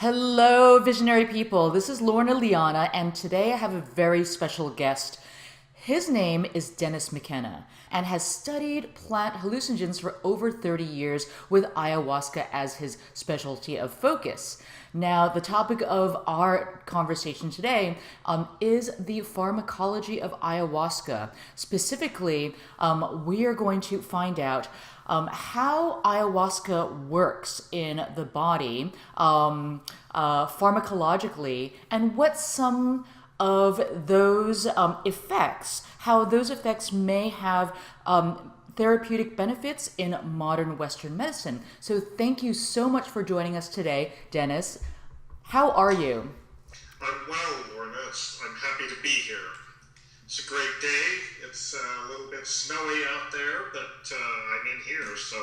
Hello, visionary people. This is Lorna Liana, and today I have a very special guest. His name is Dennis McKenna and has studied plant hallucinogens for over 30 years with ayahuasca as his specialty of focus. Now, the topic of our conversation today is the pharmacology of ayahuasca. Specifically, we are going to find out how ayahuasca works in the body pharmacologically and what some of those effects, how those effects may have therapeutic benefits in modern Western medicine. So thank you so much for joining us today, Dennis. How are you? I'm well, Lorna. I'm happy to be here. It's a great day. It's a little bit snowy out there, but I'm in here, so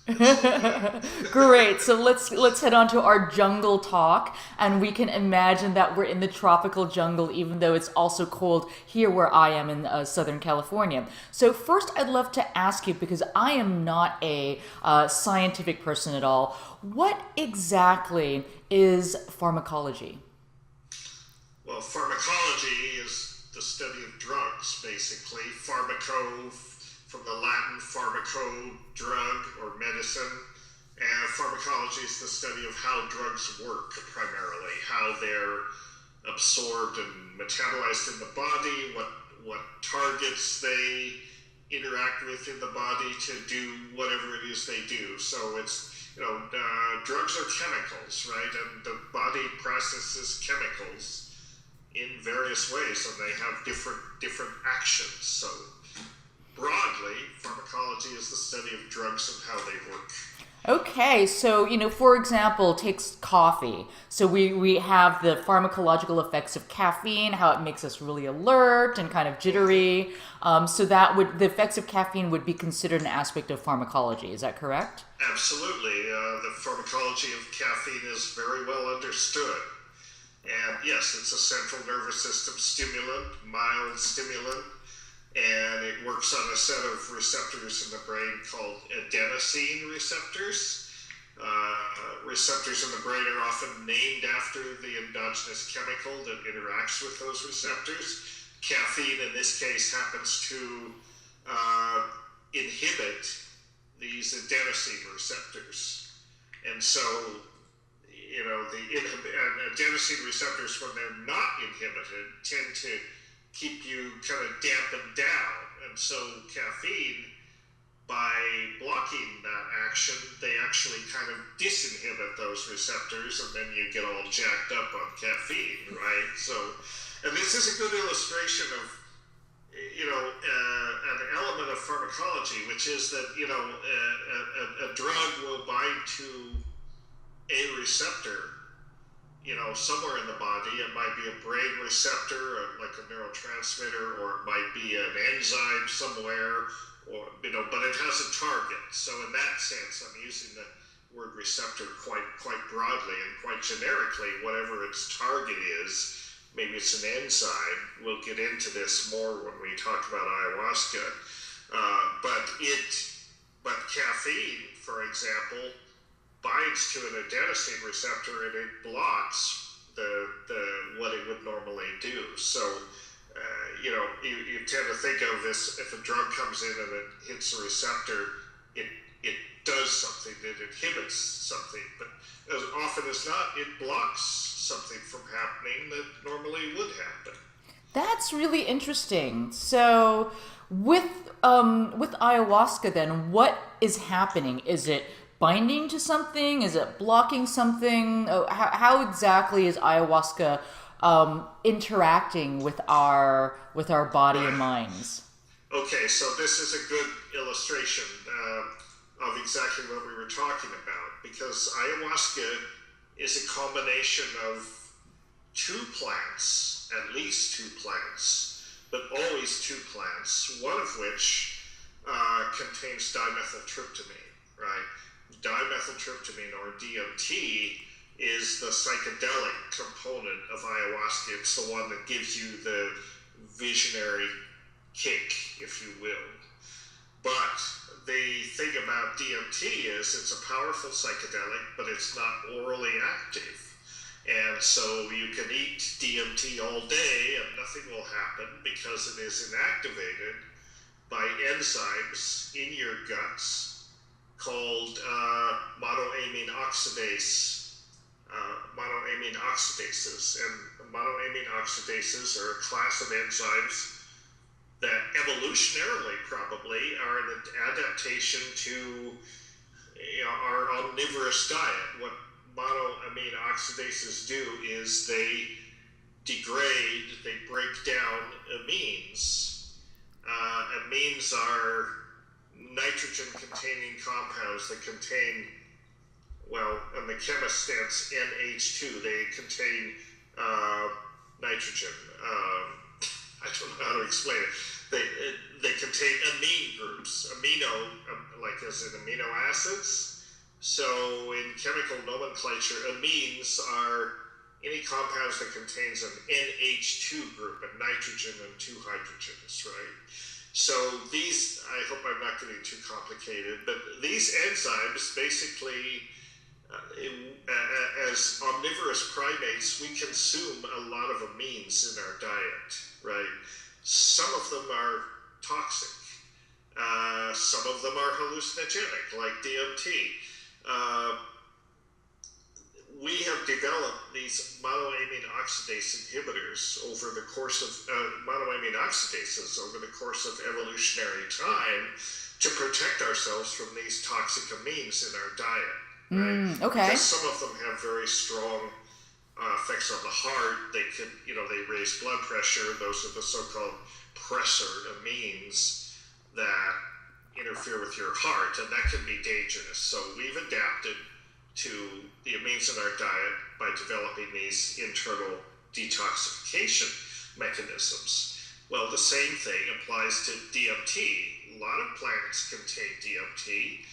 it's all good. Great. So let's head on to our jungle talk, and we can imagine that we're in the tropical jungle, even though it's also cold here where I am in Southern California. So first, I'd love to ask you, because I am not a scientific person at all, what exactly is pharmacology? Well, pharmacology is the study of drugs, basically. Pharmaco, from the Latin pharmaco, drug or medicine. And pharmacology is the study of how drugs work, primarily, how they're absorbed and metabolized in the body, what targets they interact with in the body to do whatever it is they do. So it's, drugs are chemicals, right? And the body processes chemicals in various ways, and they have different actions. So broadly, pharmacology is the study of drugs and how they work. Okay, so, for example, takes coffee. So we have the pharmacological effects of caffeine, how it makes us really alert and kind of jittery. So the effects of caffeine would be considered an aspect of pharmacology. Is that correct? Absolutely. The pharmacology of caffeine is very well understood. And yes, it's a central nervous system stimulant, mild stimulant, and it works on a set of receptors in the brain called adenosine receptors. Receptors in the brain are often named after the endogenous chemical that interacts with those receptors. Caffeine, in this case, happens to inhibit these adenosine receptors. And so, the adenosine receptors, when they're not inhibited, tend to keep you kind of dampened down. And so caffeine, by blocking that action, they actually kind of disinhibit those receptors, and then you get all jacked up on caffeine, right? So, and this is a good illustration of, an element of pharmacology, which is that, a drug will bind to a receptor, somewhere in the body. It might be a brain receptor, like a neurotransmitter, or it might be an enzyme somewhere, but it has a target. So in that sense, I'm using the word receptor quite broadly and quite generically. Whatever its target is, maybe it's an enzyme. We'll get into this more when we talk about ayahuasca. But caffeine, for example, binds to an adenosine receptor, and it blocks the what it would normally do. So, you tend to think of this: if a drug comes in and it hits a receptor, it does something, it inhibits something. But as often as not, it blocks something from happening that normally would happen. That's really interesting. So with ayahuasca, then, what is happening? Is it binding to something? Is it blocking something? How exactly is ayahuasca interacting with our body and minds? Okay, so this is a good illustration of exactly what we were talking about, because ayahuasca is a combination of two plants, at least two plants, but always two plants, one of which contains dimethyltryptamine, right? Dimethyltryptamine, or DMT, is the psychedelic component of ayahuasca. It's the one that gives you the visionary kick, if you will. But the thing about DMT is it's a powerful psychedelic, but it's not orally active. And so you can eat DMT all day and nothing will happen because it is inactivated by enzymes in your guts called monoamine oxidases. And monoamine oxidases are a class of enzymes that evolutionarily probably are an adaptation to our omnivorous diet. What monoamine oxidases do is they break down amines. Amines are nitrogen-containing compounds that contain, in the chemist sense, NH2. They contain nitrogen. I don't know how to explain it. They contain amine groups, like as in amino acids. So in chemical nomenclature, amines are any compounds that contains an NH2 group, a nitrogen and two hydrogens, right? So these, I hope I'm not getting too complicated, but these enzymes basically, as omnivorous primates, we consume a lot of amines in our diet, right? Some of them are toxic. Some of them are hallucinogenic, like DMT. We have developed these monoamine oxidase inhibitors over the course of monoamine oxidases over the course of evolutionary time to protect ourselves from these toxic amines in our diet. Right? Okay. Because some of them have very strong effects on the heart. They can, they raise blood pressure. Those are the so-called pressor amines that interfere with your heart, and that can be dangerous. So we've adapted to the amines in our diet by developing these internal detoxification mechanisms. Well, the same thing applies to DMT. A lot of plants contain DMT.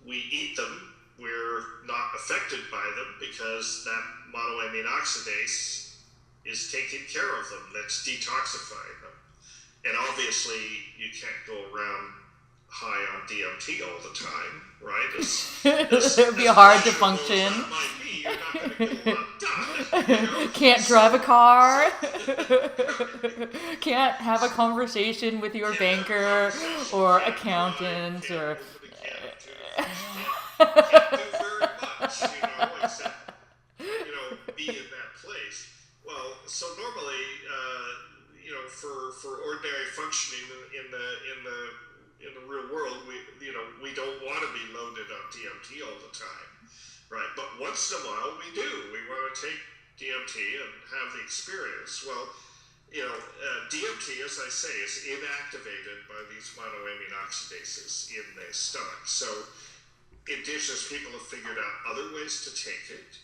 We eat them. We're not affected by them because that monoamine oxidase is taking care of them. That's detoxifying them. And obviously, you can't go around high on DMT all the time, right? It would be hard to function. You're not going to get a lot done. Can't drive a car. Can't have a conversation with your banker or accountant or. Can't do very much, except be in that place. Well, so normally, for ordinary functioning in the real world, we don't want to be loaded on DMT all the time, right? But once in a while we do. We want to take DMT and have the experience. Well, DMT, as I say, is inactivated by these monoamine oxidases in the stomach. So indigenous people have figured out other ways to take it.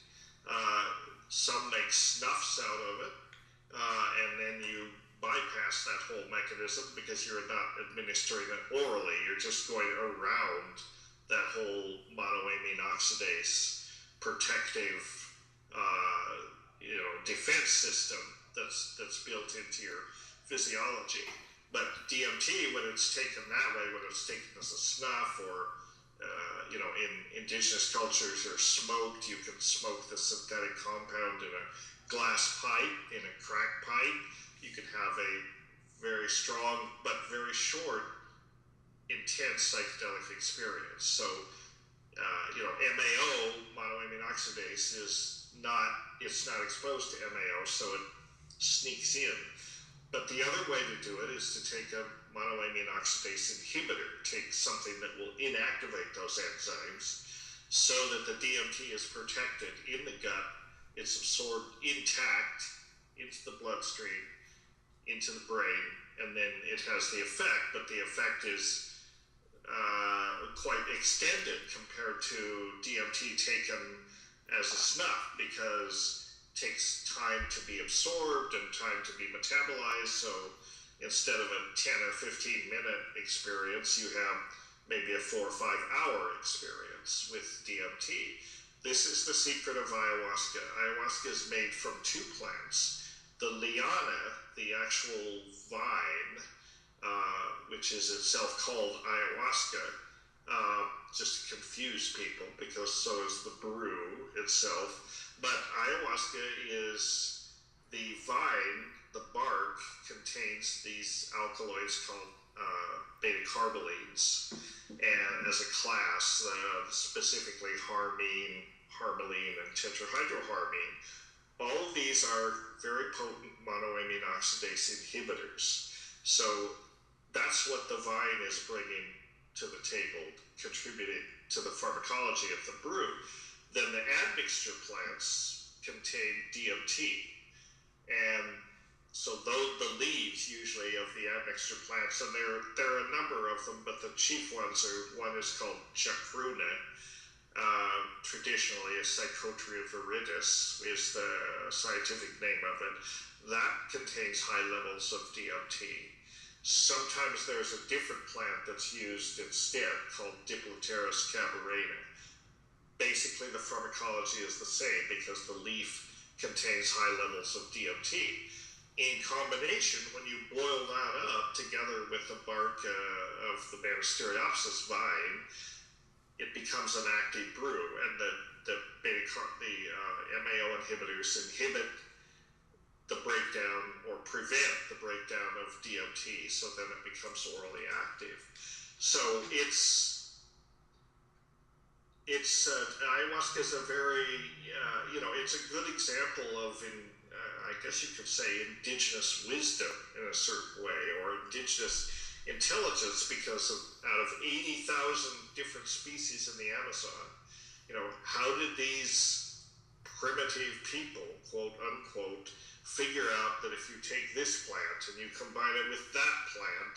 Some make snuffs out of it, and then you bypass that whole mechanism because you're not administering it orally. You're just going around that whole monoamine oxidase protective, defense system that's built into your physiology. But DMT, when it's taken that way, when it's taken as a snuff or in indigenous cultures or smoked, you can smoke the synthetic compound in a glass pipe, in a crack pipe. You can have a very strong but very short, intense psychedelic experience. So, MAO, monoamine oxidase, it's not exposed to MAO, so it sneaks in. But the other way to do it is to take a monoamine oxidase inhibitor, take something that will inactivate those enzymes so that the DMT is protected in the gut, it's absorbed intact into the bloodstream, into the brain, and then it has the effect, but the effect is quite extended compared to DMT taken as a snuff because it takes time to be absorbed and time to be metabolized. So instead of a 10 or 15 minute experience, you have maybe a 4 or 5 hour experience with DMT. This is the secret of ayahuasca. Ayahuasca is made from two plants. The liana, the actual vine, which is itself called ayahuasca, just to confuse people, because so is the brew itself. But ayahuasca is the vine, the bark contains these alkaloids called beta-carbolines, and as a class, specifically harmine, harmaline, and tetrahydroharmine. All of these are very potent monoamine oxidase inhibitors. So that's what the vine is bringing to the table, contributing to the pharmacology of the brew. Then the admixture plants contain DMT. And so the leaves usually of the admixture plants, and there are a number of them, but the chief ones one is called chacruna, traditionally a Psychotria viridis is the scientific name of it. That contains high levels of DMT. Sometimes there's a different plant that's used instead called Diploteris cabarena. Basically the pharmacology is the same because the leaf contains high levels of DMT. In combination, when you boil that up together with the bark of the Manisteriopsis vine, it becomes an active brew, and the MAO inhibitors inhibit the breakdown or prevent the breakdown of DMT, so then it becomes orally active. So ayahuasca is a very, it's a good example of, I guess you could say, indigenous wisdom in a certain way, or indigenous intelligence, because out of 80,000 different species in the Amazon, how did these primitive people, quote unquote, figure out that if you take this plant and you combine it with that plant,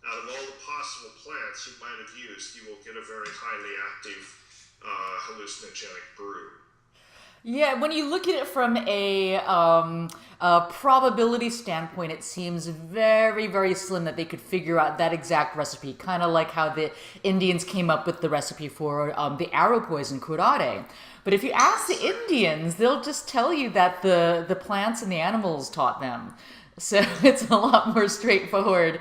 out of all the possible plants you might have used, you will get a very highly active hallucinogenic brew. Yeah, when you look at it from a probability standpoint, it seems very, very slim that they could figure out that exact recipe. Kind of like how the Indians came up with the recipe for the arrow poison, curare. But if you ask the Indians, they'll just tell you that the plants and the animals taught them. So it's a lot more straightforward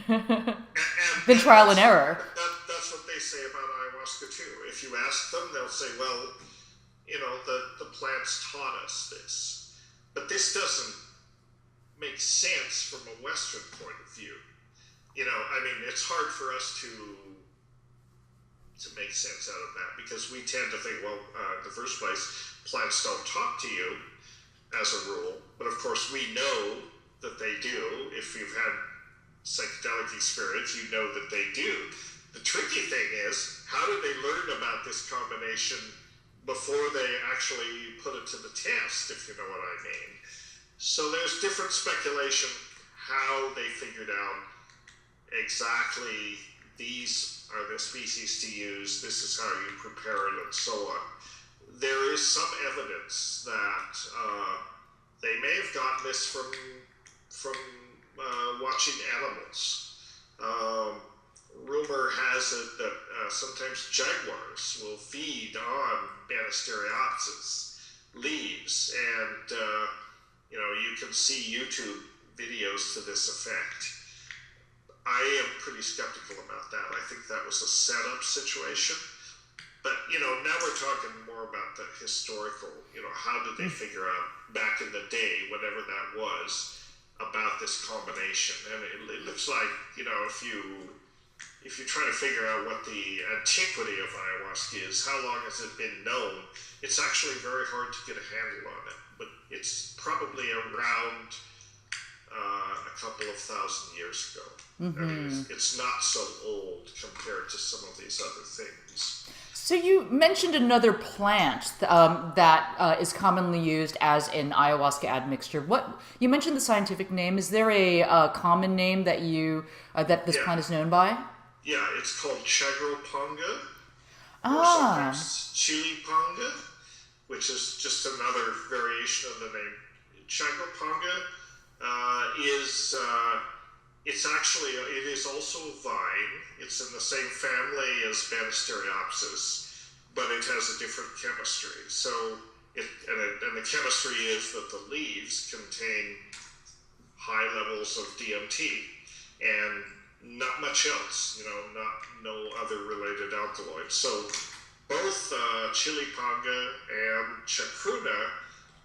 than trial and error. That's what they say about ayahuasca too. If you ask them, they'll say, well, the plants taught us this. But this doesn't make sense from a Western point of view. It's hard for us to make sense out of that, because we tend to think, well, in the first place, plants don't talk to you as a rule. But of course, we know that they do. If you've had psychedelic experience, you know that they do. The tricky thing is, how did they learn about this combination before they actually put it to the test, if you know what I mean? So there's different speculation how they figured out exactly these are the species to use, this is how you prepare it, and so on. There is some evidence that they may have gotten this from watching animals. Rumor has it that sometimes jaguars will feed on Manisteriopsis leaves, and you can see YouTube videos to this effect. I am pretty skeptical about that. I think that was a setup situation. But, now we're talking more about the historical, how did they figure out back in the day, whatever that was, about this combination. And it looks like, if you try to figure out what the antiquity of ayahuasca is, how long has it been known, it's actually very hard to get a handle on it. But it's probably around a couple of thousand years ago. Mm-hmm. It's not so old compared to some of these other things. So you mentioned another plant that is commonly used as an ayahuasca admixture. What you mentioned the scientific name. Is there a common name that that this plant is known by? Yeah, it's called chagropanga, or sometimes chilipanga, which is just another variation of the name. Chagropanga it is also a vine. It's in the same family as Manisteriopsis, but it has a different chemistry. So, and the chemistry is that the leaves contain high levels of DMT, and not much else, no other related alkaloids. So both chili panga and chacruna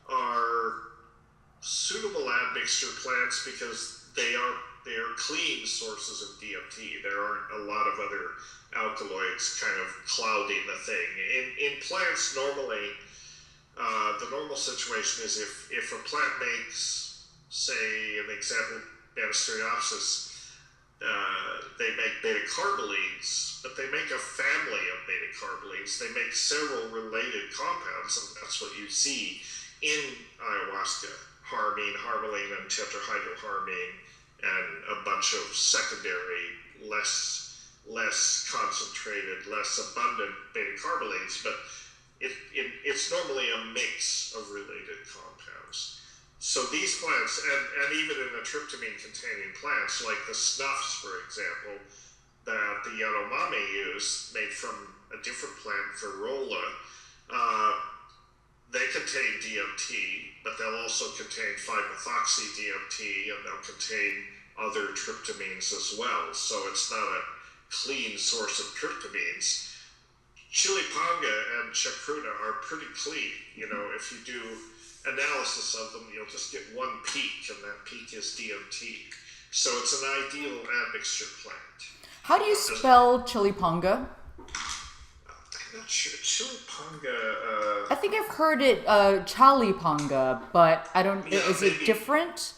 are suitable admixture plants because they are clean sources of DMT. There aren't a lot of other alkaloids kind of clouding the thing. In plants, normally, the normal situation is if a plant makes, say, an example, Banisteriopsis, they make beta-carbolines, but they make a family of beta-carbolines. They make several related compounds, and that's what you see in ayahuasca: harmine, harmaline, and tetrahydroharmine, and a bunch of secondary, less concentrated, less abundant beta-carbolines, but it's normally a mix of related compounds. So these plants, and even in the tryptamine-containing plants, like the snuffs, for example, that the Yanomami use, made from a different plant, Varrola, they contain DMT, but they'll also contain 5-methoxy-DMT, and they'll contain other tryptamines as well. So it's not a clean source of tryptamines. Chili panga and chacruna are pretty clean. If you do analysis of them, you'll just get one peak, and that peak is DMT. So it's an ideal admixture plant. How do you spell chili panga? I'm not sure. Chili panga. I think I've heard it chali panga, but I don't. Yeah, is maybe. It different?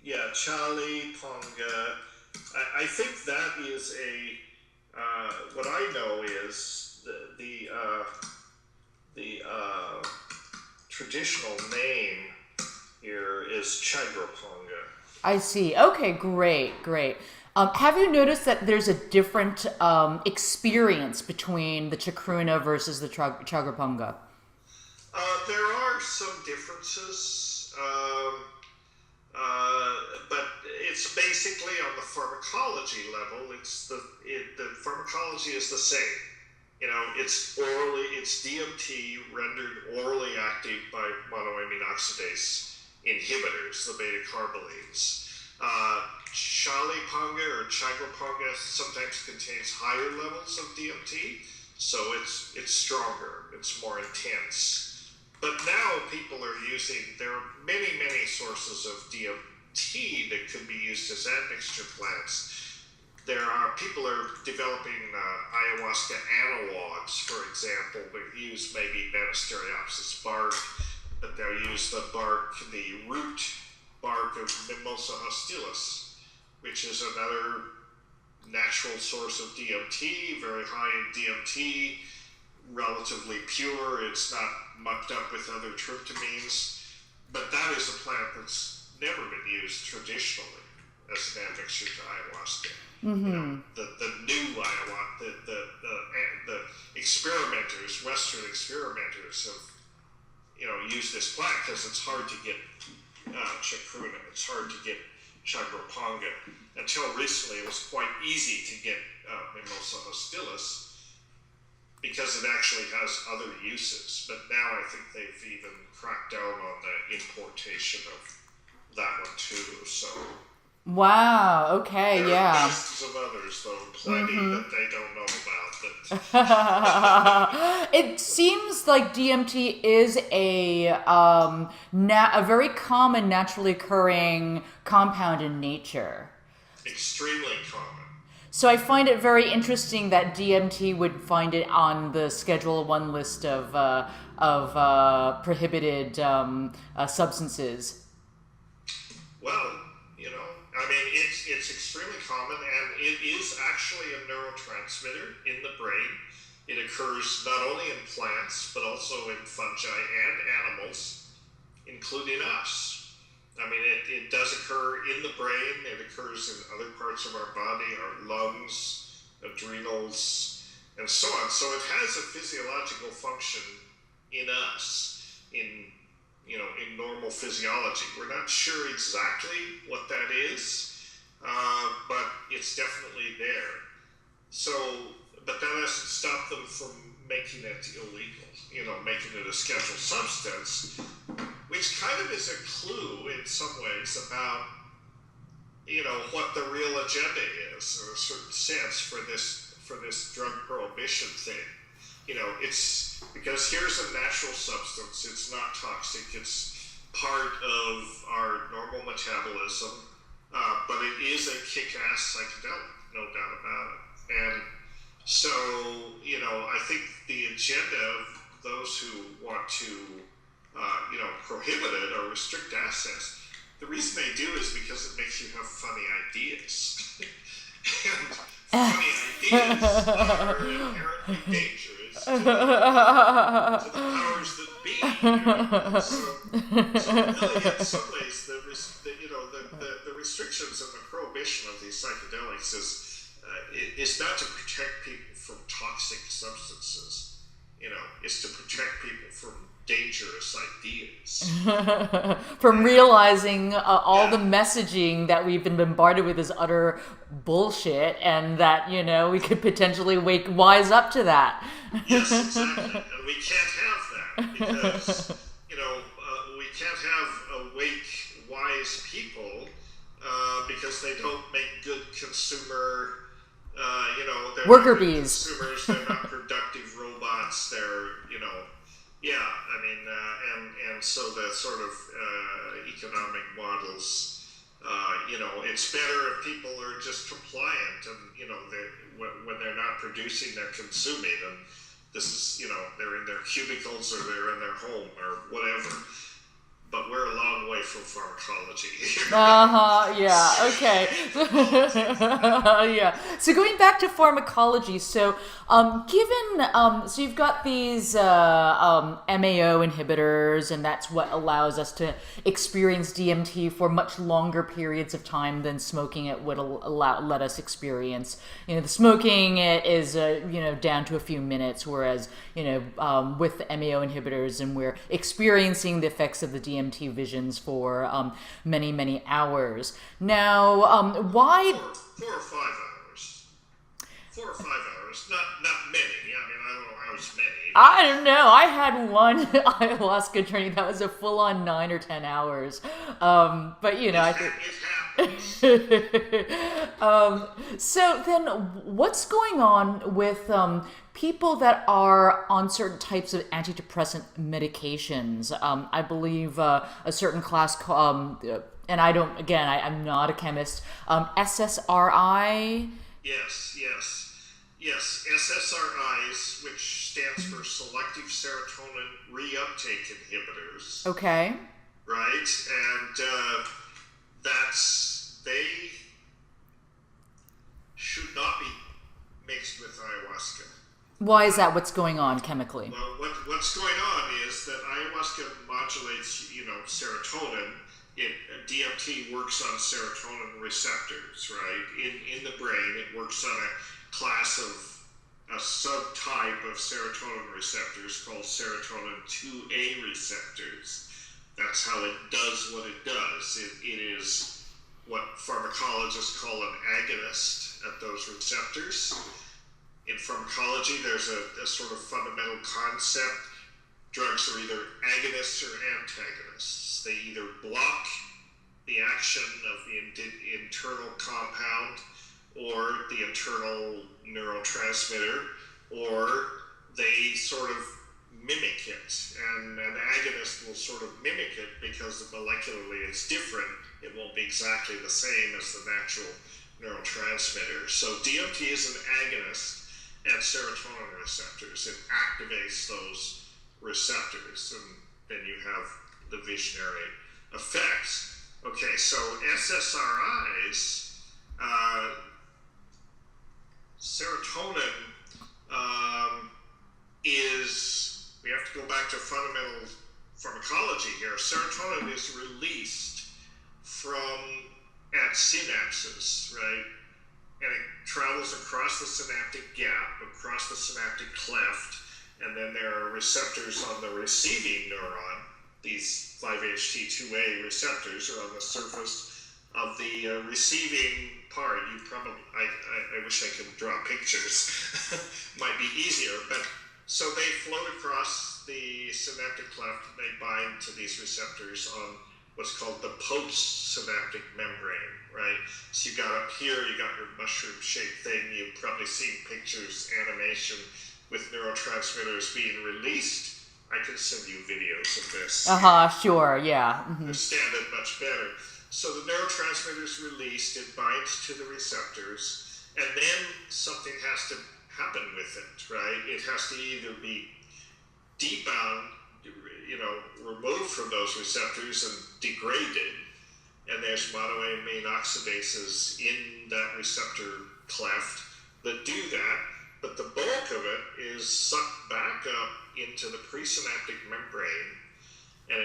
Yeah, chali panga. I think that is a. What I know is the traditional name here is chagropanga. I see. Okay, great. Have you noticed that there's a different experience between the chacruna versus the chagrapanga? There are some differences, but it's basically on the pharmacology level. The pharmacology is the same. It's DMT rendered orally active by monoamine oxidase inhibitors, the beta-carbolines. Chali panga or chagrapanga sometimes contains higher levels of DMT, so it's stronger, it's more intense. But now people are there are many sources of DMT that could be used as admixture plants. People are developing ayahuasca analogs, for example, that use maybe Banisteriopsis bark, but they'll use the root bark of Mimosa hostilis, which is another natural source of DMT, very high in DMT, relatively pure. It's not mucked up with other tryptamines, but that is a plant that's never been used traditionally as an admixture to ayahuasca. Mm-hmm. The new ayahuasca, the experimenters, Western experimenters have used this plant because it's hard to get chacruna, it's hard to get chagrapanga. Until recently, it was quite easy to get Mimosa hostilis because it actually has other uses. But now I think they've even cracked down on the importation of that one too. So. Wow. Okay. There Yeah. are lists of others, though, plenty that they don't know about. It seems like DMT is a very common, naturally occurring compound in nature. Extremely common. So I find it very interesting that DMT would find it on the Schedule 1 list of prohibited substances. Well, it's extremely common, and it is actually a neurotransmitter in the brain. It occurs not only in plants, but also in fungi and animals, including us. It does occur in the brain. It occurs in other parts of our body, our lungs, adrenals, and so on. So it has a physiological function in us, in normal physiology. We're not sure exactly what that is, but it's definitely there. So, but that hasn't stopped them from making it illegal, making it a scheduled substance, which kind of is a clue in some ways about what the real agenda is, in a certain sense, for this drug prohibition thing. It's because here's a natural substance. It's not toxic. It's part of our normal metabolism, but it is a kick-ass psychedelic, no doubt about it. And so, I think the agenda of those who want to, prohibit it or restrict access, the reason they do is because it makes you have funny ideas. And funny ideas are inherently dangerous to the powers that be. So really, in some ways, the restrictions and the prohibition of these psychedelics is not to protect people from toxic substances. It's to protect people from dangerous ideas. From realizing all the messaging that we've been bombarded with is utter bullshit, and that, we could potentially wise up to that. Yes, exactly. And we can't have that because, we can't have awake, wise people because they don't make good consumer, they're worker not good bees. Consumers, they're not productive robots, they're, and so the sort of economic models, it's better if people are just compliant and, when they're not producing, they're consuming, and this is, they're in their cubicles or they're in their home or whatever. But we're a long way from pharmacology. Yeah, okay. Yeah. So going back to pharmacology, so so you've got these MAO inhibitors, and that's what allows us to experience DMT for much longer periods of time than smoking it would let us experience. The smoking it is down to a few minutes, whereas with the MAO inhibitors, and we're experiencing the effects of the DMT visions for many hours. Now, why 4 or 5 hours? 4 or 5 hours, not many. I don't know how many. I don't know. I had one ayahuasca journey that was a full-on 9 or 10 hours. But I think it happens. So then, what's going on with people that are on certain types of antidepressant medications? I believe a certain class, and I'm not a chemist, SSRI? Yes, SSRIs, which stands for Selective Serotonin Reuptake Inhibitors. Okay. Right? And they should not be mixed with ayahuasca. Why is that? What's going on chemically? Well, what's going on is that ayahuasca modulates, serotonin. DMT works on serotonin receptors, right? In the brain, it works on a subtype of serotonin receptors called serotonin 2A receptors. That's how it does what it does. It is what pharmacologists call an agonist at those receptors. In pharmacology, there's a sort of fundamental concept. Drugs are either agonists or antagonists. They either block the action of the internal compound or the internal neurotransmitter, or they sort of mimic it. And an agonist will sort of mimic it because molecularly it's different. It won't be exactly the same as the natural neurotransmitter. So DMT is an agonist at serotonin receptors. It activates those receptors, and then you have the visionary effects. Okay, so SSRIs, serotonin we have to go back to fundamental pharmacology here. Serotonin is released at synapses, right? And it travels across the synaptic gap, across the synaptic cleft, and then there are receptors on the receiving neuron. These 5-HT2A receptors are on the surface of the receiving part. I wish I could draw pictures. Might be easier, but so they float across the synaptic cleft and they bind to these receptors on what's called the postsynaptic membrane, right? So you got up here, you got your mushroom-shaped thing. You've probably seen pictures, animation with neurotransmitters being released. I can send you videos of this. Sure, yeah. Understand it much better. So the neurotransmitter is released, it binds to the receptors, and then something has to happen with it, right? It has to either be debound, removed from those receptors and degraded, and there's monoamine oxidases in that receptor cleft that do that, but the bulk of it is sucked back up into the presynaptic membrane, and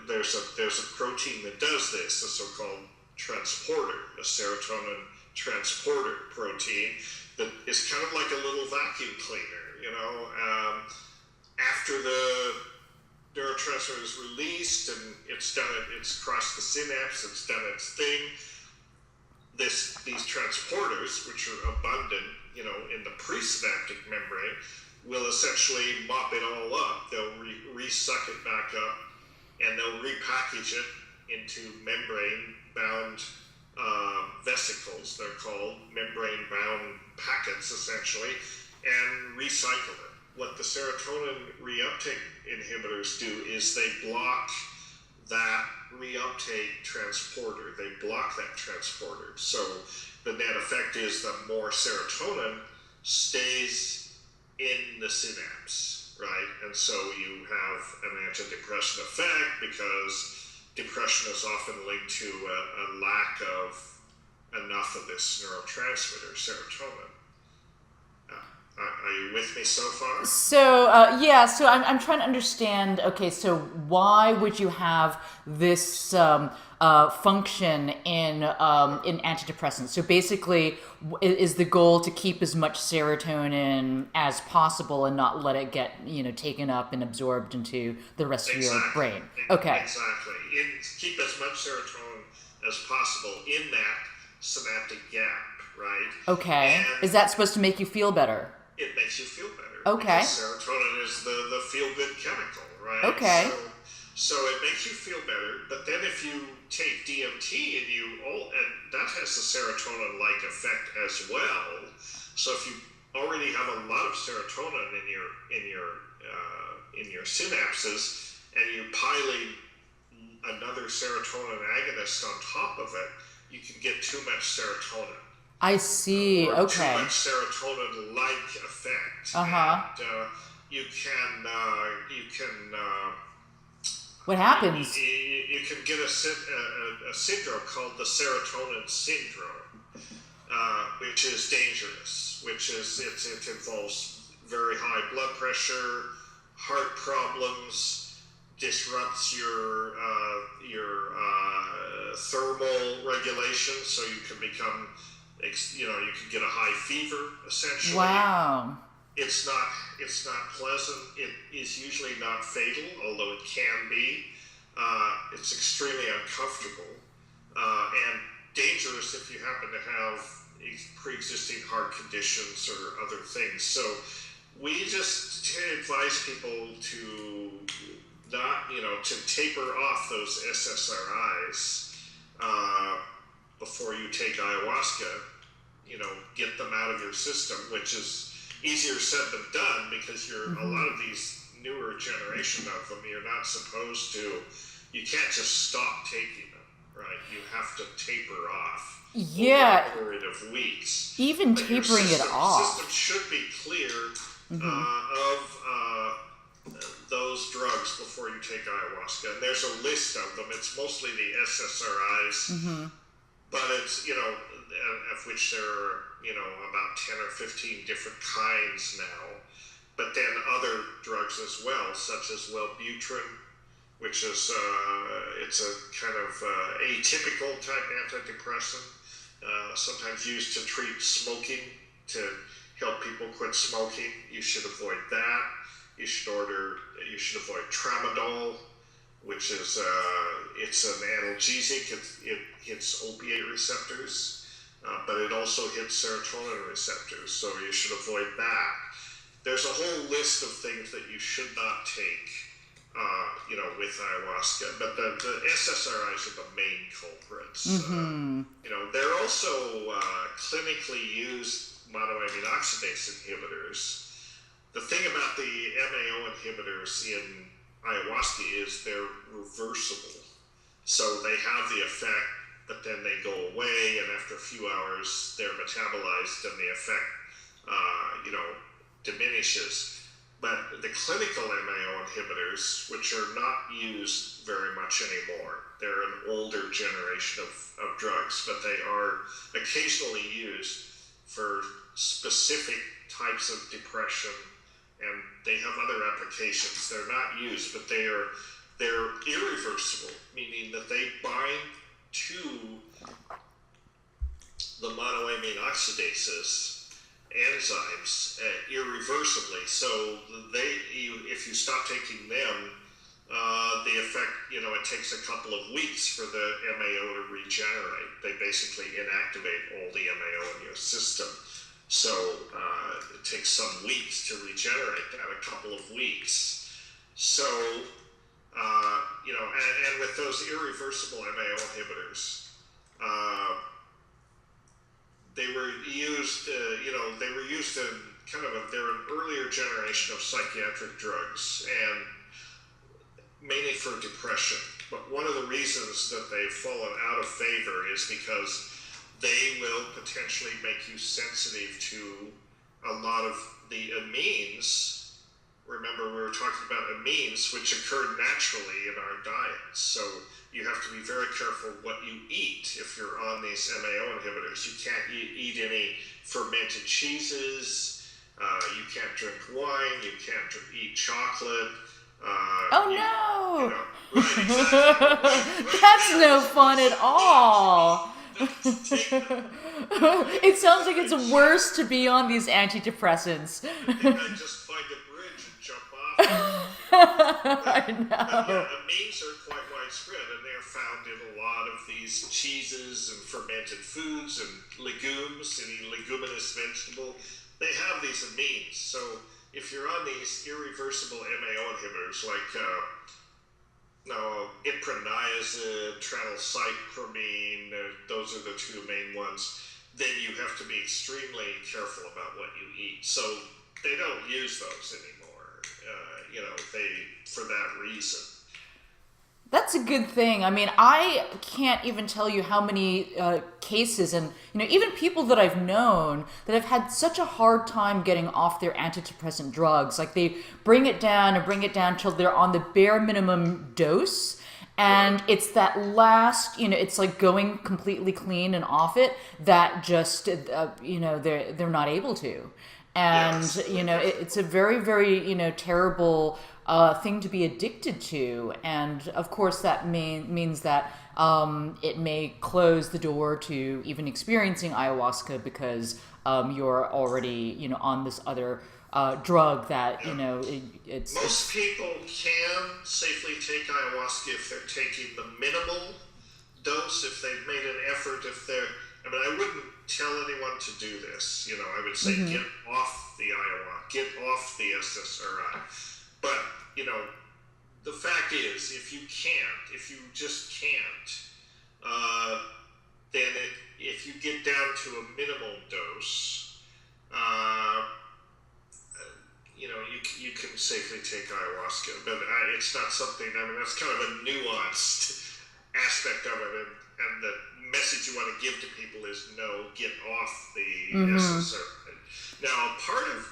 there's a protein that does this, the so-called transporter, the serotonin transporter protein, that is kind of like a little vacuum cleaner, after the neurotransmitter is released and it's crossed the synapse, it's done its thing. These transporters, which are abundant, in the presynaptic membrane, will essentially mop it all up. They'll re-suck it back up, and they'll repackage it into membrane-bound vesicles. They're called membrane-bound packets, essentially, and recycle it. What the serotonin reuptake inhibitors do is they block that reuptake transporter. They block that transporter. So the net effect is that more serotonin stays in the synapse, right? And so you have an antidepressant effect because depression is often linked to a lack of enough of this neurotransmitter, serotonin. Are you with me so far? So so I'm trying to understand. Okay, so why would you have this function in antidepressants? So basically, is the goal to keep as much serotonin as possible and not let it get taken up and absorbed into the rest of your brain? Okay. Exactly. Keep as much serotonin as possible in that synaptic gap, right? Okay. And is that supposed to make you feel better? It makes you feel better. Okay. Because serotonin is the feel-good chemical, right? Okay. So it makes you feel better, but then if you take DMT and that has the serotonin-like effect as well. So if you already have a lot of serotonin in your synapses, and you pile another serotonin agonist on top of it, you can get too much serotonin. I see. Or okay. Too much serotonin-like effect. And you can. What happens? You can get a syndrome called the Serotonin Syndrome, which is dangerous. It involves very high blood pressure, heart problems, disrupts your thermal regulation, so you can become. You can get a high fever, essentially. Wow. It's not pleasant. It is usually not fatal, although it can be. It's extremely uncomfortable and dangerous if you happen to have pre-existing heart conditions or other things. So we just advise people to not, to taper off those SSRIs before you take ayahuasca. Get them out of your system, which is easier said than done because a lot of these newer generation of them, you're not supposed to, you can't just stop taking them, right? You have to taper off over a period of weeks. Even but tapering it off. The system should be clear of those drugs before you take ayahuasca. And there's a list of them. It's mostly the SSRIs, but it's, of which there are, about 10 or 15 different kinds now. But then other drugs as well, such as Wellbutrin, which is, it's a kind of atypical type antidepressant, sometimes used to treat smoking, to help people quit smoking. You should avoid that. You should avoid tramadol, which is, it's an analgesic. It hits opiate receptors. But it also hits serotonin receptors, so you should avoid that. There's a whole list of things that you should not take with ayahuasca. But the SSRIs are the main culprits. They're also clinically used monoamine oxidase inhibitors. The thing about the MAO inhibitors in ayahuasca is they're reversible. So they have the effect, but then they go away, and after a few hours, they're metabolized, and the effect, diminishes. But the clinical MAO inhibitors, which are not used very much anymore, they're an older generation of drugs, but they are occasionally used for specific types of depression, and they have other applications. They're not used, but they're irreversible, meaning that they bind to the monoamine oxidases enzymes irreversibly. So if you stop taking them, the effect, it takes a couple of weeks for the MAO to regenerate. They basically inactivate all the MAO in your system. So it takes some weeks to regenerate that, a couple of weeks. So, and with those irreversible MAO inhibitors, they were used, in they're an earlier generation of psychiatric drugs, and mainly for depression. But one of the reasons that they've fallen out of favor is because they will potentially make you sensitive to a lot of the amines. Remember, we were talking about amines, which occur naturally in our diet. So you have to be very careful what you eat if you're on these MAO inhibitors. You can't eat any fermented cheeses. You can't drink wine. You can't eat chocolate. No! Right, exactly. That's no fun at all. It sounds like it's worse to be on these antidepressants. I think I'd just find a bridge and jump off. I know. But amines are quite widespread, and they're found in a lot of these cheeses and fermented foods and legumes, any leguminous vegetable. They have these amines. So if you're on these irreversible MAO inhibitors like iproniazid, tranylcypromine, those are the two main ones, then you have to be extremely careful about what you eat. So they don't use those anymore, for that reason. That's a good thing. I mean, I can't even tell you how many cases and, even people that I've known that have had such a hard time getting off their antidepressant drugs. Like, they bring it down till they're on the bare minimum dose. And it's that last, it's like going completely clean and off it that just, they're not able to. And, Yes. It's a very, very, terrible thing to be addicted to. And of course that means that it may close the door to even experiencing ayahuasca because you're already, on this other drug that, it's... Most people can safely take ayahuasca if they're taking the minimal dose, if they've made an effort, I wouldn't tell anyone to do this. I would say get off the ayahuasca, get off the SSRI. But, the fact is, if you just can't, then if you get down to a minimal dose, you can safely take ayahuasca. But it's not something, that's kind of a nuanced aspect of it. And the message you want to give to people is no, get off the SSRI. Now,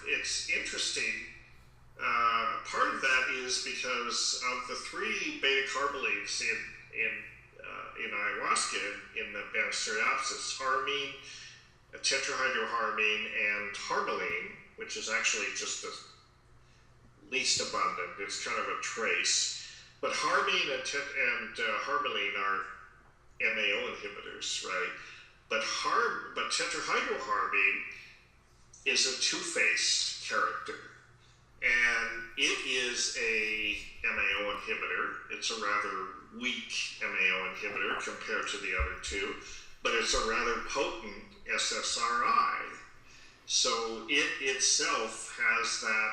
it's interesting. Part of that is because of the three beta-carbolines in ayahuasca, in the Banisteriopsis, harmine, tetrahydroharmine, and harmaline, which is actually just the least abundant. It's kind of a trace. But harmine and harmaline are MAO inhibitors, right? But tetrahydroharmine is a two-faced character. And it is a MAO inhibitor. It's a rather weak MAO inhibitor compared to the other two, but it's a rather potent SSRI. So it itself has that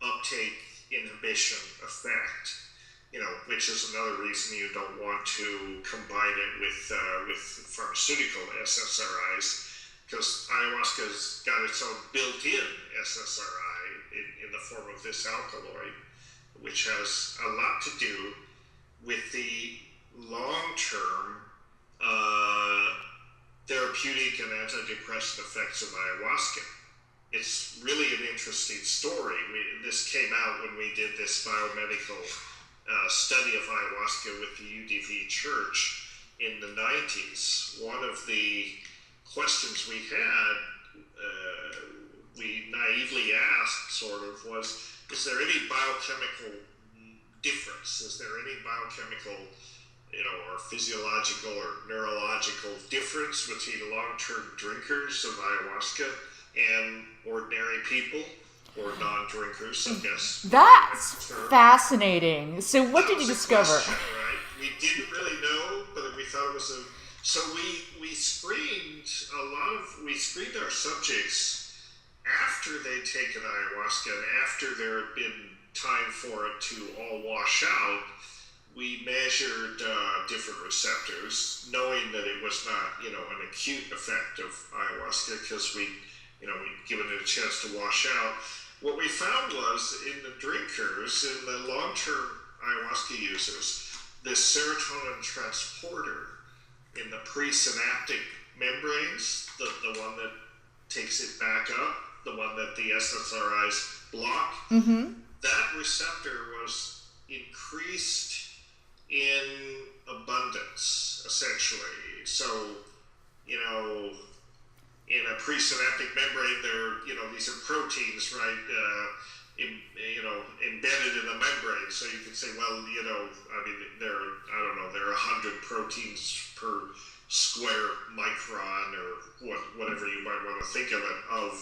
uptake inhibition effect, which is another reason you don't want to combine it with pharmaceutical SSRIs, because ayahuasca's got its own built-in SSRI in the form of this alkaloid, which has a lot to do with the long-term therapeutic and antidepressant effects of ayahuasca. It's really an interesting story. This came out when we did this biomedical study of ayahuasca with the UDV Church in the 90s. One of the questions we had, we naively asked sort of, was, is there any biochemical difference? Is there any biochemical or physiological or neurological difference between long-term drinkers of ayahuasca and ordinary people or non-drinkers, I guess? That's fascinating. So what did you discover? Question, right? We didn't really know, but we thought it was so we screened our subjects after they'd taken ayahuasca and after there had been time for it to all wash out. We measured different receptors, knowing that it was not, an acute effect of ayahuasca, because we'd given it a chance to wash out. What we found was in the drinkers, in the long-term ayahuasca users, this serotonin transporter in the presynaptic membranes, the one that takes it back up, the one that the SSRIs block, that receptor was increased in abundance, essentially. So, in a presynaptic membrane, these are proteins, right? Embedded in the membrane. So you can say, well, there are 100 proteins per square micron, or whatever you might want to think of it, of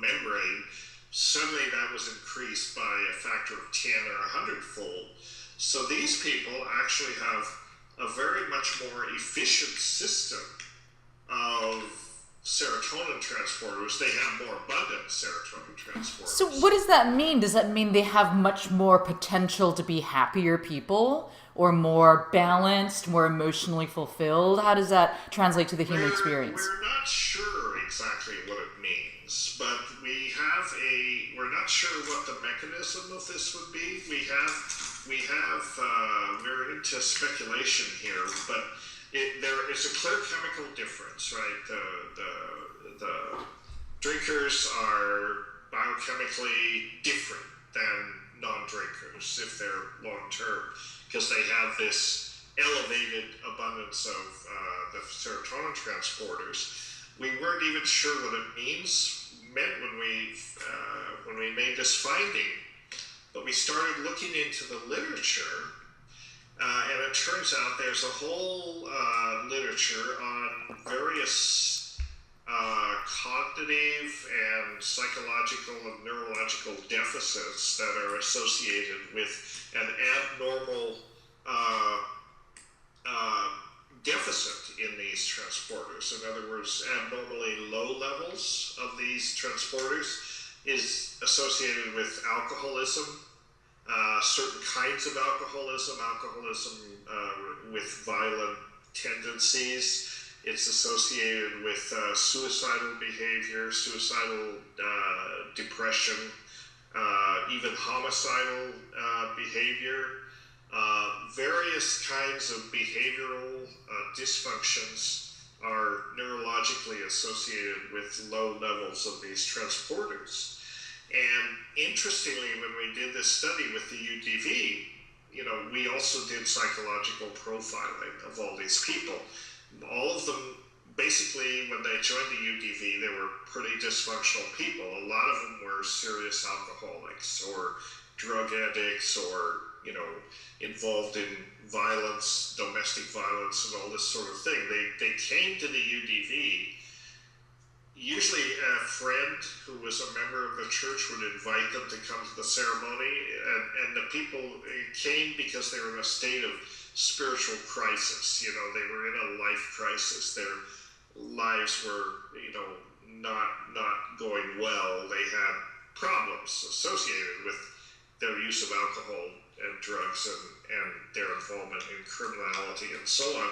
membrane. Suddenly that was increased by a factor of 10 or 100-fold. So these people actually have a very much more efficient system of serotonin transporters. They have more abundant serotonin transporters. So what does that mean? Does that mean they have much more potential to be happier people, or more balanced, more emotionally fulfilled? How does that translate to the human experience? We're not sure exactly what it means, but we're not sure what the mechanism of this would be. We're into speculation here, but there is a clear chemical difference, right? The drinkers are biochemically different than non-drinkers if they're long-term, because they have this elevated abundance of the serotonin transporters. We weren't even sure what it meant when we made this finding, but we started looking into the literature, and it turns out there's a whole literature on various cognitive and psychological and neurological deficits that are associated with an abnormal deficit in these transporters. In other words, abnormally low levels of these transporters is associated with alcoholism, certain kinds of alcoholism with violent tendencies. It's associated with suicidal behavior, suicidal depression, even homicidal behavior. Various kinds of behavioral dysfunctions are neurologically associated with low levels of these transporters. And interestingly, when we did this study with the UDV, we also did psychological profiling of all these people. All of them, basically, when they joined the UDV, they were pretty dysfunctional people. A lot of them were serious alcoholics or drug addicts or, involved in violence, domestic violence, and all this sort of thing. They came to the UDV. Usually a friend who was a member of the church would invite them to come to the ceremony, and the people came because they were in a state of spiritual crisis. They were in a life crisis. Their lives were, not going well. They had problems associated with their use of alcohol and drugs and their involvement in criminality and so on,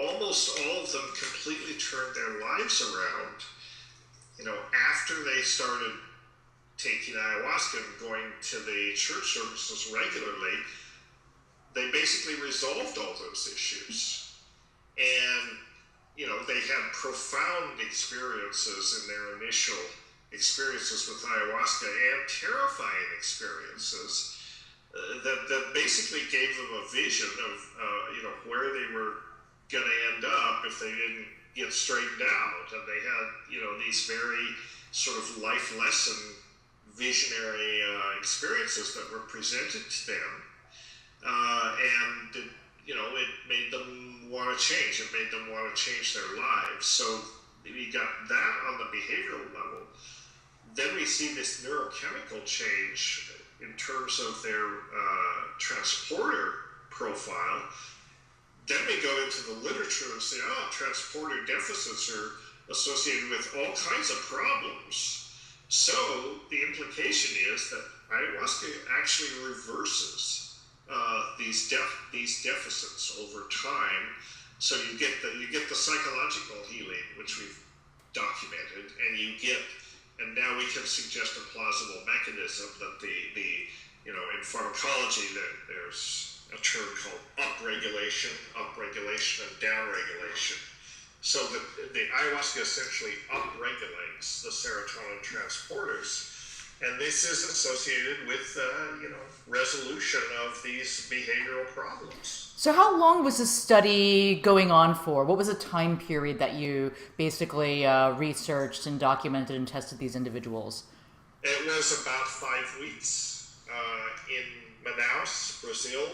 almost all of them completely turned their lives around, after they started taking ayahuasca and going to the church services regularly. They basically resolved all those issues. And, they had profound experiences in their initial experiences with ayahuasca, and terrifying experiences that basically gave them a vision of, where they were going to end up if they didn't get straightened out. And they had, these very sort of life lesson visionary experiences that were presented to them. And it made them want to change. It made them want to change their lives. So we got that on the behavioral level. Then we see this neurochemical change in terms of their transporter profile. Then we go into the literature and say, transporter deficits are associated with all kinds of problems. So the implication is that ayahuasca actually reverses these deficits over time. So you get the psychological healing, which we've documented, and now we can suggest a plausible mechanism that in pharmacology there's a term called upregulation and downregulation. So the ayahuasca essentially upregulates the serotonin transporters. And this is associated with, resolution of these behavioral problems. So how long was this study going on for? What was the time period that you basically researched and documented and tested these individuals? It was about 5 weeks in Manaus, Brazil.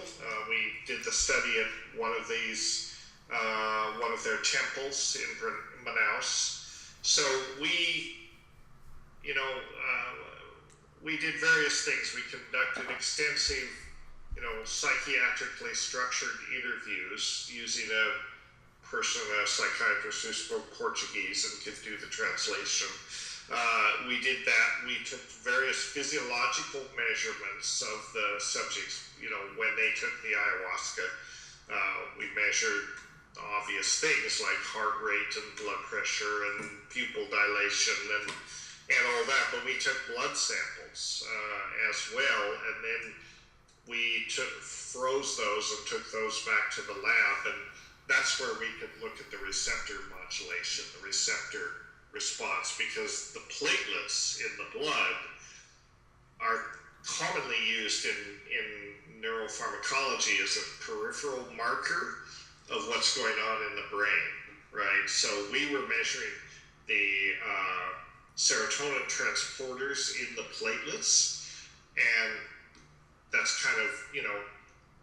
We did the study at one of their temples in Manaus. So we did various things. We conducted extensive, psychiatrically structured interviews using a psychiatrist who spoke Portuguese and could do the translation. We did that. We took various physiological measurements of the subjects, when they took the ayahuasca. We measured obvious things like heart rate and blood pressure and pupil dilation and all that, but we took blood samples as well, and then we froze those and took those back to the lab, and that's where we could look at the receptor modulation, the receptor response, because the platelets in the blood are commonly used in neuropharmacology as a peripheral marker of what's going on in the brain, right? So we were measuring the serotonin transporters in the platelets, and that's kind of,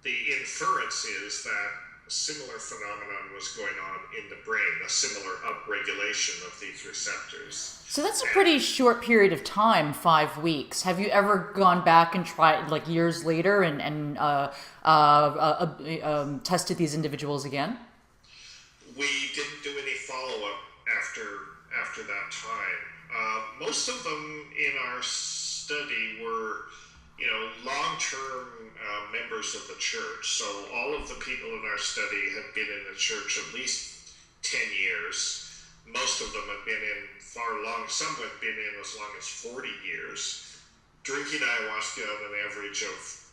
the inference is that a similar phenomenon was going on in the brain, a similar upregulation of these receptors. So that's a pretty short period of time, 5 weeks. Have you ever gone back and tried, like years later, and tested these individuals again? We didn't do any follow-up after that time. Most of them in our study were, long-term members of the church. So all of the people in our study had been in the church at least 10 years. Most of them had been in some had been in as long as 40 years, drinking ayahuasca on an average of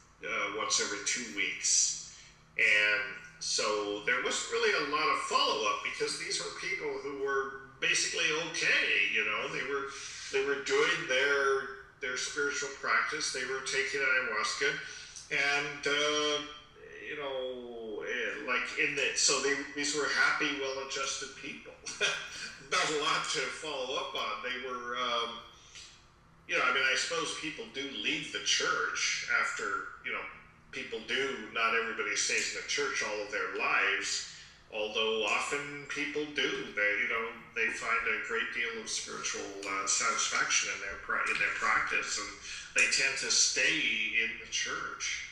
once every 2 weeks. And so there wasn't really a lot of follow-up, because these were people who were basically okay, they were doing their spiritual practice, they were taking ayahuasca, and these were happy, well-adjusted people. Not a lot to follow up on. They were, I suppose people do leave the church after, people do. Not everybody stays in the church all of their lives. Although often people do, they find a great deal of spiritual satisfaction in their practice, and they tend to stay in the church.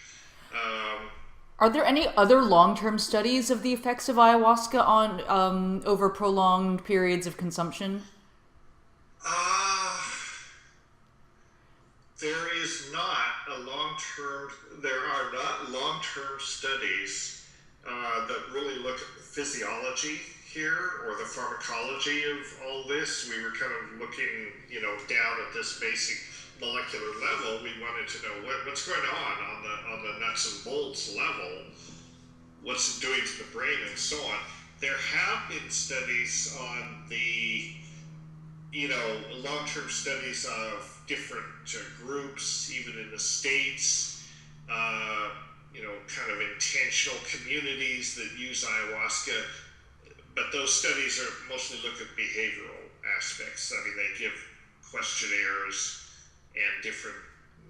Are there any other long-term studies of the effects of ayahuasca on over prolonged periods of consumption? There is not a long-term studies that really look at the physiology here, or the pharmacology of all this. We were kind of looking, down at this basic molecular level. We wanted to know what's going on the nuts and bolts level, what's it doing to the brain, and so on. There have been studies on the, long-term studies of different groups, even in the States, kind of intentional communities that use ayahuasca. But those studies are mostly look at behavioral aspects. I mean, they give questionnaires and different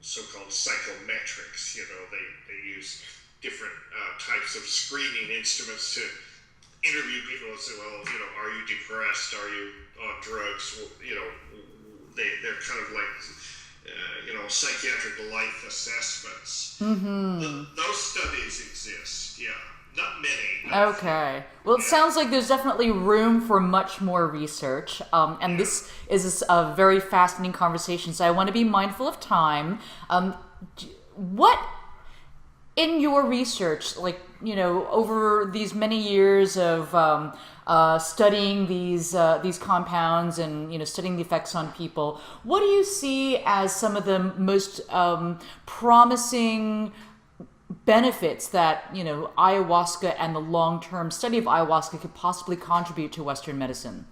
so-called psychometrics. They use different types of screening instruments to interview people and say, well, are you depressed? Are you on drugs? Well, they're kind of like, psychiatric life assessments. Those studies exist, yeah. Not many. Okay. Well, it sounds like there's definitely room for much more research. And this is a very fascinating conversation, so I want to be mindful of time. What, in your research, over these many years of studying these compounds and studying the effects on people, what do you see as some of the most promising benefits that ayahuasca and the long-term study of ayahuasca could possibly contribute to Western medicine?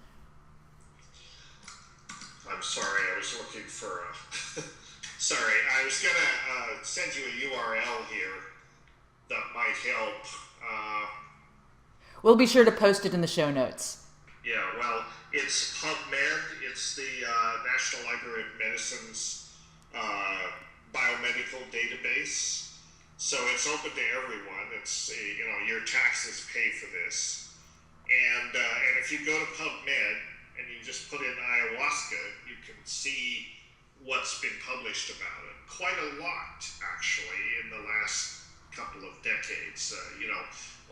I'm sorry, I was looking for sorry, I was gonna send you a URL here that might help. We'll be sure to post it in the show notes. Yeah, well, it's PubMed. It's the National Library of Medicine's biomedical database. So it's open to everyone. It's, your taxes pay for this. And if you go to PubMed and you just put in ayahuasca, you can see what's been published about it. Quite a lot, actually, in the last couple of decades.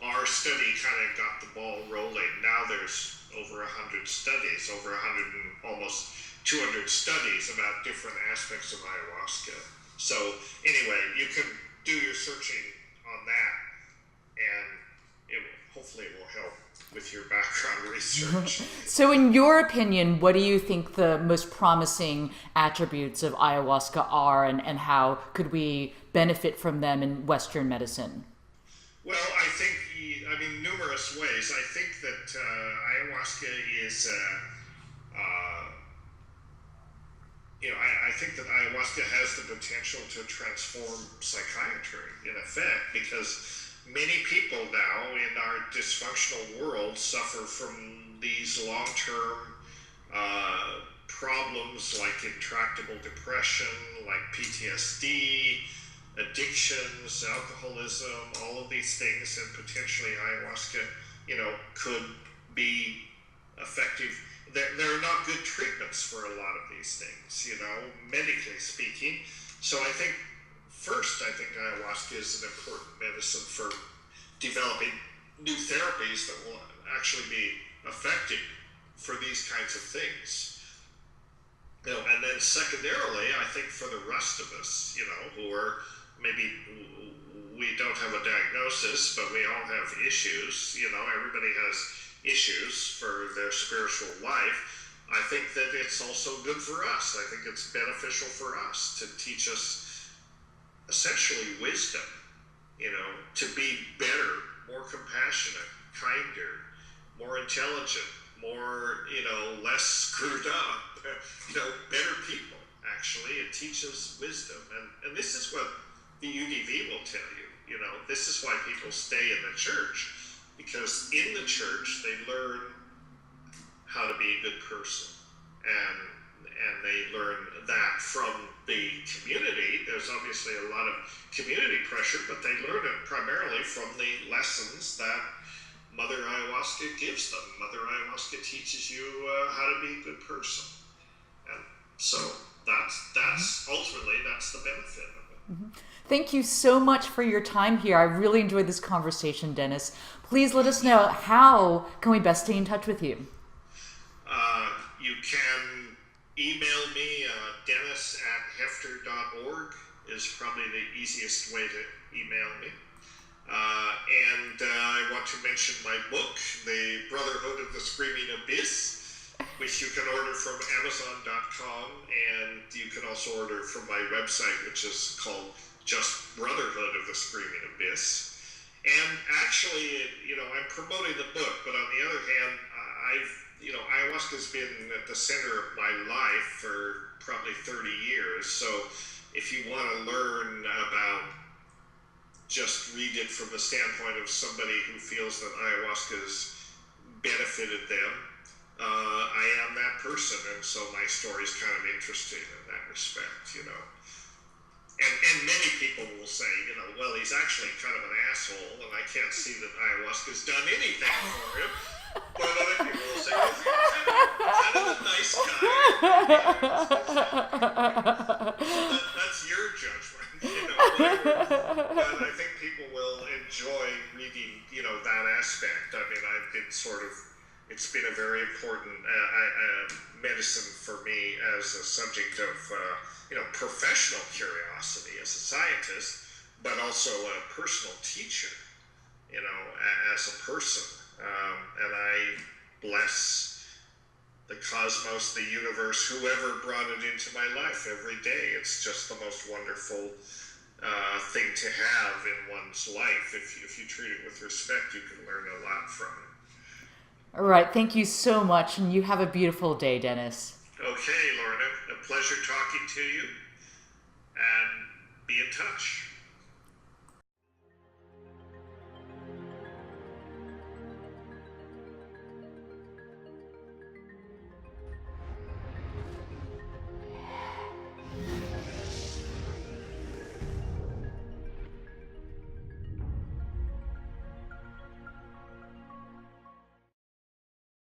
Our study kind of got the ball rolling. Now there's over 100 studies, over 100 and almost 200 studies about different aspects of ayahuasca. So anyway, you can do your searching on that, and hopefully it will help with your background research. So in your opinion, what do you think the most promising attributes of ayahuasca are, and how could we benefit from them in Western medicine? Well, I think, numerous ways. I think that ayahuasca is, I think that ayahuasca has the potential to transform psychiatry, in effect, because many people now in our dysfunctional world suffer from these long-term problems like intractable depression, like PTSD, addictions, alcoholism, all of these things, and potentially ayahuasca, could be effective. There are not good treatments for a lot of these things, medically speaking. So I think ayahuasca is an important medicine for developing new therapies that will actually be effective for these kinds of things. And then secondarily, I think for the rest of us, who are maybe we don't have a diagnosis, but we all have issues. Everybody has issues for their spiritual life. I think that it's also good for us. I think it's beneficial for us to teach us essentially wisdom, to be better, more compassionate, kinder, more intelligent, more, less screwed up, better people, actually. It teaches wisdom. And this is what the UDV will tell you. This is why people stay in the church, because in the church they learn how to be a good person, and they learn that from the community. There's obviously a lot of community pressure, but they learn it primarily from the lessons that Mother Ayahuasca gives them. Mother Ayahuasca teaches you how to be a good person, and so that's ultimately that's the benefit of it. Mm-hmm. Thank you so much for your time here. I really enjoyed this conversation, Dennis. Please let us know, how can we best stay in touch with you? You can email me, dennis@hefter.org is probably the easiest way to email me. And I want to mention my book, The Brotherhood of the Screaming Abyss, which you can order from Amazon.com, and you can also order from my website, which is called just Brotherhood of the Screaming Abyss. And actually, I'm promoting the book, but on the other hand, ayahuasca's been at the center of my life for probably 30 years. So if you want to learn about, just read it from the standpoint of somebody who feels that ayahuasca's benefited them. I am that person, and so my story is kind of interesting in that respect, And many people will say, well, he's actually kind of an asshole, and I can't see that ayahuasca's done anything for him. But other people will say, well, he's kind of a nice guy. That's your judgment, whatever. But I think people will enjoy reading, that aspect. I mean, it's been a very important medicine for me as a subject of, professional curiosity as a scientist, but also a personal teacher, as a person. And I bless the cosmos, the universe, whoever brought it into my life every day. It's just the most wonderful thing to have in one's life. If you treat it with respect, you can learn a lot from it. All right. Thank you so much, and you have a beautiful day, Dennis. Okay, Lorna. A pleasure talking to you, and be in touch.